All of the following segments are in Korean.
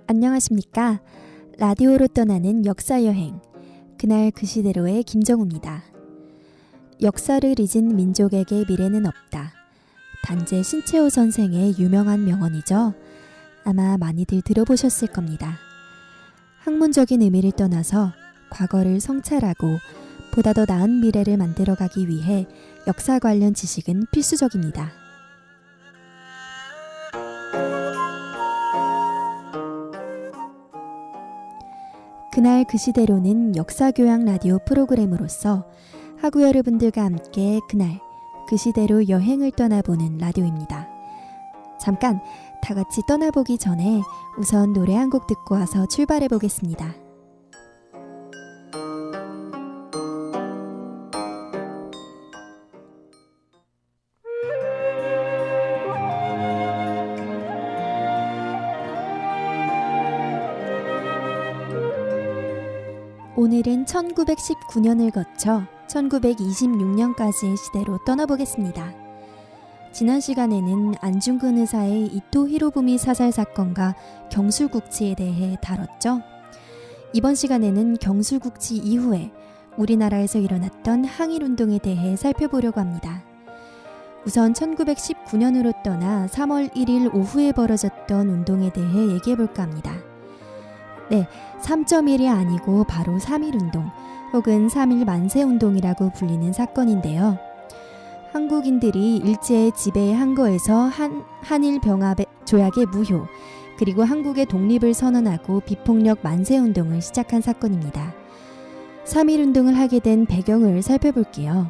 안녕하십니까? 라디오로 떠나는 역사여행, 그날 그 시대로의 김정우입니다. 역사를 잊은 민족에게 미래는 없다. 단재 신채호 선생의 유명한 명언이죠. 아마 많이들 들어보셨을 겁니다. 학문적인 의미를 떠나서 과거를 성찰하고 보다 더 나은 미래를 만들어가기 위해 역사 관련 지식은 필수적입니다. 그날 그 시대로는 역사교양 라디오 프로그램으로서 학우 여러분들과 함께 그날 그 시대로 여행을 떠나보는 라디오입니다. 잠깐 다 같이 떠나보기 전에 우선 노래 한 곡 듣고 와서 출발해 보겠습니다. 오늘은 1919년을 거쳐 1926년까지의 시대로 떠나보겠습니다. 지난 시간에는 안중근 의사의 이토 히로부미 사살 사건과 경술국치에 대해 다뤘죠. 이번 시간에는 경술국치 이후에 우리나라에서 일어났던 항일운동에 대해 살펴보려고 합니다. 우선 1919년으로 떠나 3월 1일 오후에 벌어졌던 운동에 대해 얘기해볼까 합니다. 네, 3.1이 아니고 바로 3.1운동 혹은 3.1 만세운동이라고 불리는 사건인데요. 한국인들이 일제의 지배에 항거해서 한일 병합 조약의 무효 그리고 한국의 독립을 선언하고 비폭력 만세운동을 시작한 사건입니다. 3.1운동을 하게 된 배경을 살펴볼게요.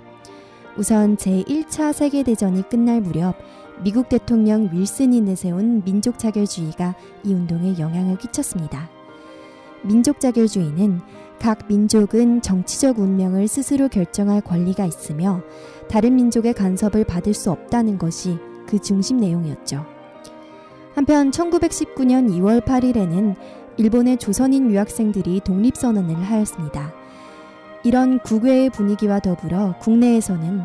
우선 제1차 세계대전이 끝날 무렵 미국 대통령 윌슨이 내세운 민족자결주의가 이 운동에 영향을 끼쳤습니다. 민족자결주의는 각 민족은 정치적 운명을 스스로 결정할 권리가 있으며 다른 민족의 간섭을 받을 수 없다는 것이 그 중심 내용이었죠. 한편 1919년 2월 8일에는 일본의 조선인 유학생들이 독립선언을 하였습니다. 이런 국외의 분위기와 더불어 국내에서는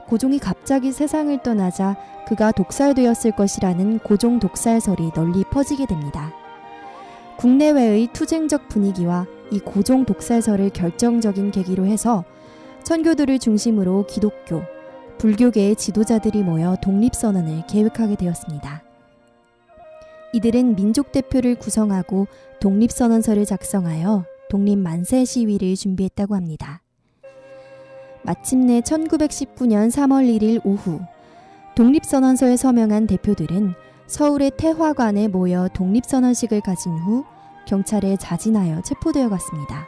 고종이 갑자기 세상을 떠나자 그가 독살되었을 것이라는 고종 독살설이 널리 퍼지게 됩니다. 국내외의 투쟁적 분위기와 이 고종 독살설을 결정적인 계기로 해서 천교도를 중심으로 기독교, 불교계의 지도자들이 모여 독립선언을 계획하게 되었습니다. 이들은 민족대표를 구성하고 독립선언서를 작성하여 독립만세 시위를 준비했다고 합니다. 마침내 1919년 3월 1일 오후 독립선언서에 서명한 대표들은 서울의 태화관에 모여 독립선언식을 가진 후 경찰에 자진하여 체포되어 갔습니다.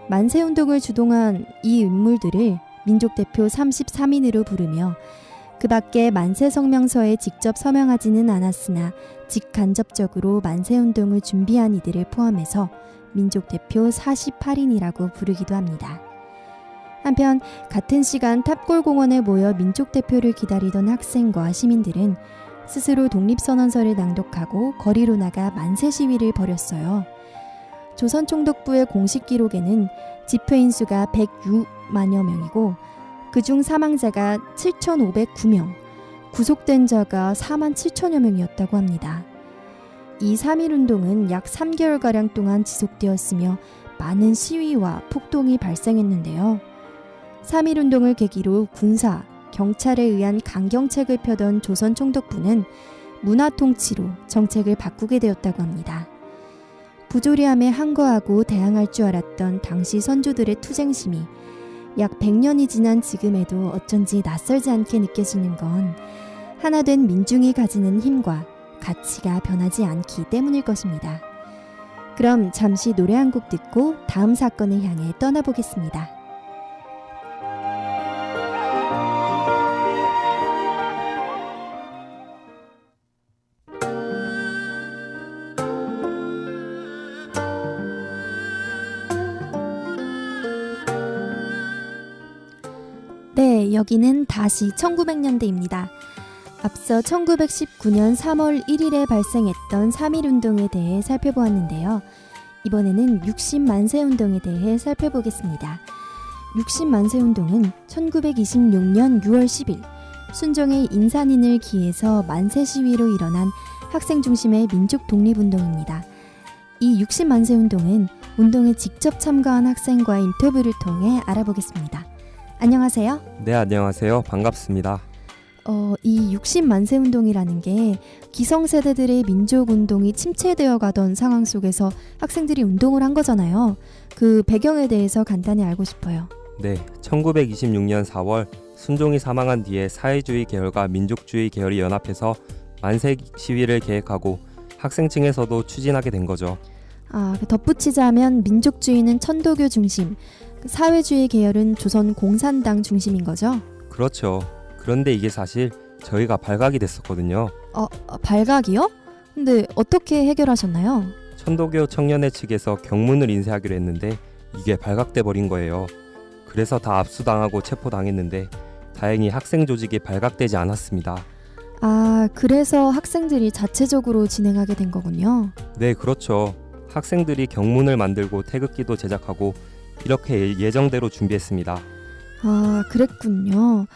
만세운동을 주동한 이 인물들을 민족대표 33인으로 부르며 그 밖에 만세성명서에 직접 서명하지는 않았으나 직간접적으로 만세운동을 준비한 이들을 포함해서 민족대표 48인이라고 부르기도 합니다. 한편 같은 시간 탑골공원에 모여 민족대표를 기다리던 학생과 시민들은 스스로 독립선언서를 낭독하고 거리로 나가 만세 시위를 벌였어요. 조선총독부의 공식 기록에는 집회인 수가 106만여 명이고 그중 사망자가 7,509명, 구속된 자가 4만 7천여 명이었다고 합니다. 이 3.1운동은 약 3개월가량 동안 지속되었으며 많은 시위와 폭동이 발생했는데요. 3.1운동을 계기로 군사, 경찰에 의한 강경책을 펴던 조선 총독부는 문화통치로 정책을 바꾸게 되었다고 합니다. 부조리함에 항거하고 대항할 줄 알았던 당시 선조들의 투쟁심이 약 100년이 지난 지금에도 어쩐지 낯설지 않게 느껴지는 건 하나 된 민중이 가지는 힘과 가치가 변하지 않기 때문일 것입니다. 그럼 잠시 노래 한 곡 듣고 다음 사건을 향해 떠나보겠습니다. 네, 여기는 다시 1900년대입니다. 앞서 1919년 3월 1일에 발생했던 3.1운동에 대해 살펴보았는데요. 이번에는 60만세운동에 대해 살펴보겠습니다. 60만세운동은 1926년 6월 10일 순종의 인산인을 기해서 만세 시위로 일어난 학생 중심의 민족 독립운동입니다. 이 60만세 운동은 운동에 직접 참가한 학생과의 인터뷰를 통해 알아보겠습니다. 안녕하세요. 네, 안녕하세요. 반갑습니다. 이 60만세 운동이라는 게 기성세대들의 민족운동이 침체되어 가던 상황 속에서 학생들이 운동을 한 거잖아요. 그 배경에 대해서 간단히 알고 싶어요. 네, 1926년 4월 순종이 사망한 뒤에 사회주의 계열과 민족주의 계열이 연합해서 만세 시위를 계획하고 학생층에서도 추진하게 된 거죠. 덧붙이자면 민족주의는 천도교 중심, 사회주의 계열은 조선 공산당 중심인 거죠? 그렇죠. 그런데 이게 사실 저희가 발각이 됐었거든요. 발각이요? 근데 어떻게 해결하셨나요? 천도교 청년회 측에서 경문을 인쇄하기로 했는데 이게 발각돼 버린 거예요. 그래서 다 압수당하고 체포당했는데 다행히 학생 조직이 발각되지 않았습니다. 그래서 학생들이 자체적으로 진행하게 된 거군요. 네, 그렇죠. 학생들이 경문을 만들고 태극기도 제작하고 이렇게 예정대로 준비했습니다. 그랬군요.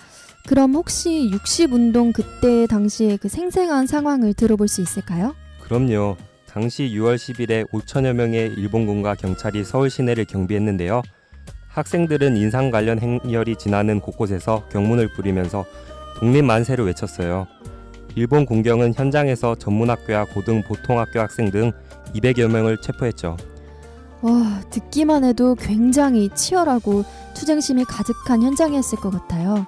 그럼 혹시 60운동 그때 당시에 그 생생한 상황을 들어볼 수 있을까요? 그럼요. 당시 6월 10일에 5천여 명의 일본군과 경찰이 서울 시내를 경비했는데요. 학생들은 인상 관련 행렬이 지나는 곳곳에서 경문을 부리면서 독립만세를 외쳤어요. 일본 군경은 현장에서 전문학교와 고등 보통학교 학생 등 200여 명을 체포했죠. 듣기만 해도 굉장히 치열하고 투쟁심이 가득한 현장이었을 것 같아요.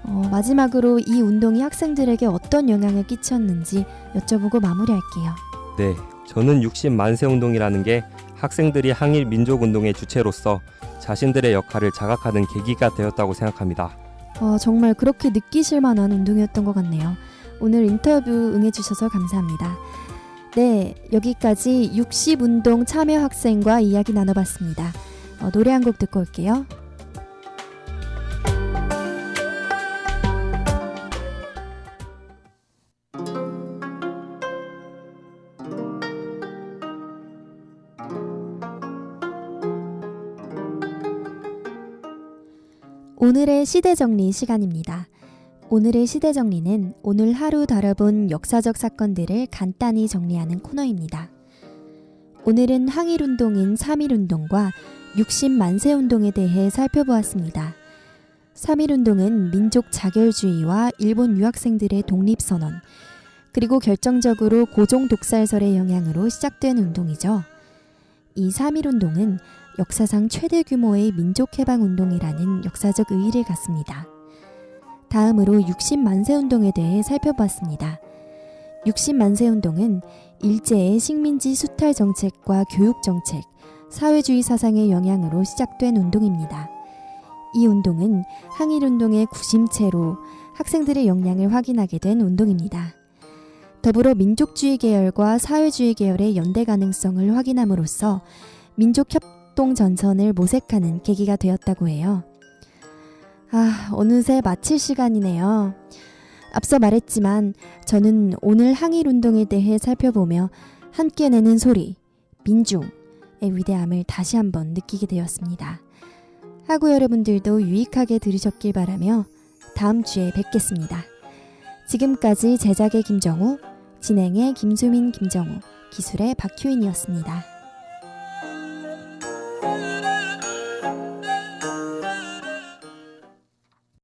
마지막으로 이 운동이 학생들에게 어떤 영향을 끼쳤는지 여쭤보고 마무리할게요. 네, 저는 60만세 운동이라는 게 학생들이 항일 민족운동의 주체로서 자신들의 역할을 자각하는 계기가 되었다고 생각합니다. 정말 그렇게 느끼실 만한 운동이었던 것 같네요. 오늘 인터뷰 응해주셔서 감사합니다. 네, 여기까지 60운동 참여 학생과 이야기 나눠봤습니다. 노래 한 곡 듣고 올게요. 오늘의 시대정리 시간입니다. 오늘의 시대정리는 오늘 하루 다뤄본 역사적 사건들을 간단히 정리하는 코너입니다. 오늘은 항일운동인 3.1운동과 60만세운동에 대해 살펴보았습니다. 3.1운동은 민족 자결주의와 일본 유학생들의 독립선언, 그리고 결정적으로 고종 독살설의 영향으로 시작된 운동이죠. 이 3.1운동은 역사상 최대 규모의 민족해방운동이라는 역사적 의의를 갖습니다. 다음으로 60만세운동에 대해 살펴봤습니다. 60만세운동은 일제의 식민지 수탈 정책과 교육 정책, 사회주의 사상의 영향으로 시작된 운동입니다. 이 운동은 항일운동의 구심체로 학생들의 역량을 확인하게 된 운동입니다. 더불어 민족주의 계열과 사회주의 계열의 연대 가능성을 확인함으로써 민족협동 전선을 모색하는 계기가 되었다고 해요. 어느새 마칠 시간이네요. 앞서 말했지만 저는 오늘 항일운동에 대해 살펴보며 함께 내는 소리, 민중의 위대함을 다시 한번 느끼게 되었습니다. 하고 여러분들도 유익하게 들으셨길 바라며 다음 주에 뵙겠습니다. 지금까지 제작의 김정우, 진행의 김수민, 김정우, 기술의 박효인이었습니다.